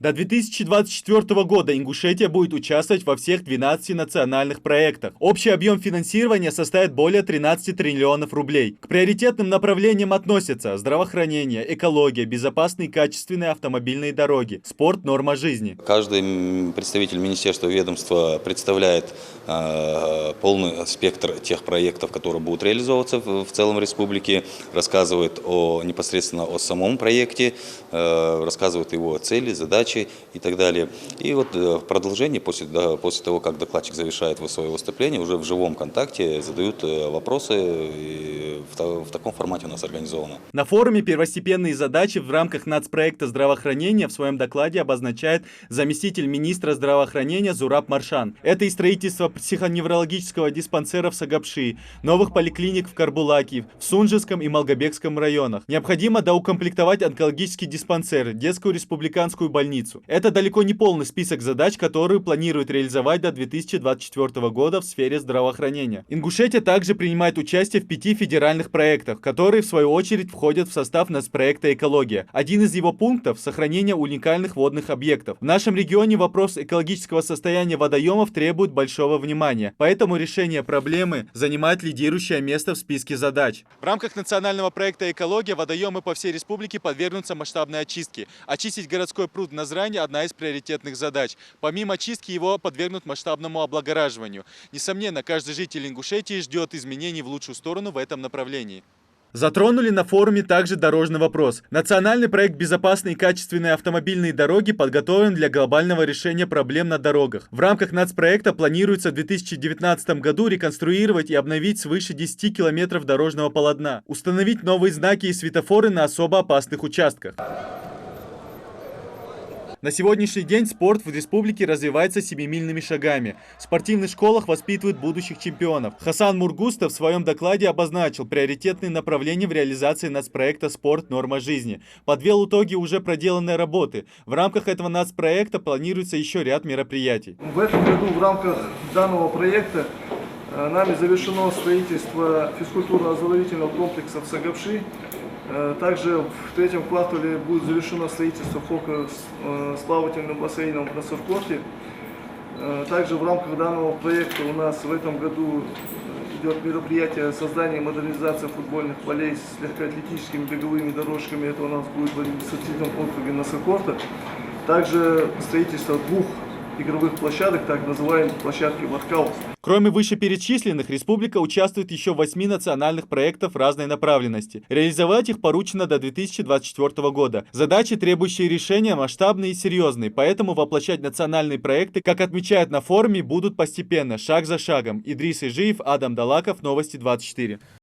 До 2024 года Ингушетия будет участвовать во всех 12 национальных проектах. Общий объем финансирования составит более 13 триллионов рублей. К приоритетным направлениям относятся здравоохранение, экология, безопасные и качественные автомобильные дороги, спорт, норма жизни. Каждый представитель министерства и ведомства представляет полный спектр тех проектов, которые будут реализовываться в целом республике, рассказывает непосредственно о самом проекте, рассказывает его цели, задачи и так далее. И вот в продолжении, после того, как докладчик завершает свое выступление, уже в живом контакте задают вопросы, и в таком формате у нас организовано. На форуме первостепенные задачи в рамках нацпроекта здравоохранения в своем докладе обозначает заместитель министра здравоохранения Зураб Маршан. Это и строительство психоневрологического диспансера в Сагапши, новых поликлиник в Карбулаке, в Сунжском и Малгобекском районах. Необходимо доукомплектовать онкологический диспансер, детскую республиканскую больницу. Это далеко не полный список задач, которые планируют реализовать до 2024 года в сфере здравоохранения. Ингушетия также принимает участие в 5 федеральных проектах, которые в свою очередь входят в состав нацпроекта «Экология». Один из его пунктов – сохранение уникальных водных объектов. В нашем регионе вопрос экологического состояния водоемов требует большого внимания, поэтому решение проблемы занимает лидирующее место в списке задач. В рамках национального проекта «Экология» водоемы по всей республике подвергнутся масштабной очистке. Очистить городской пруд Назрань – одна из приоритетных задач. Помимо очистки его подвергнут масштабному облагораживанию. Несомненно, каждый житель Ингушетии ждет изменений в лучшую сторону в этом направлении. Затронули на форуме также дорожный вопрос. Национальный проект «Безопасные и качественные автомобильные дороги» подготовлен для глобального решения проблем на дорогах. В рамках нацпроекта планируется в 2019 году реконструировать и обновить свыше 10 километров дорожного полотна, установить новые знаки и светофоры на особо опасных участках. На сегодняшний день спорт в республике развивается семимильными шагами. В спортивных школах воспитывают будущих чемпионов. Хасан Мургустов в своем докладе обозначил приоритетные направления в реализации нацпроекта «Спорт. Норма жизни». Подвел итоги уже проделанной работы. В рамках этого нацпроекта планируется еще ряд мероприятий. В этом году в рамках данного проекта нами завершено строительство физкультурно-оздоровительного комплекса в Сагапши. Также в третьем квартале будет завершено строительство фока с плавательным бассейном на Совкорте. Также в рамках данного проекта у нас в этом году идет мероприятие создания и модернизации футбольных полей с легкоатлетическими беговыми дорожками. Это у нас будет в административном округе на Совкорте. Также строительство 2 игровых площадок, так называемых площадки воркаут. Кроме вышеперечисленных, республика участвует еще в 8 национальных проектах разной направленности. Реализовать их поручено до 2024 года. Задачи, требующие решения, масштабные и серьезные, поэтому воплощать национальные проекты, как отмечают на форуме, будут постепенно, шаг за шагом. Идрис Ижиев, Адам Далаков, Новости 24.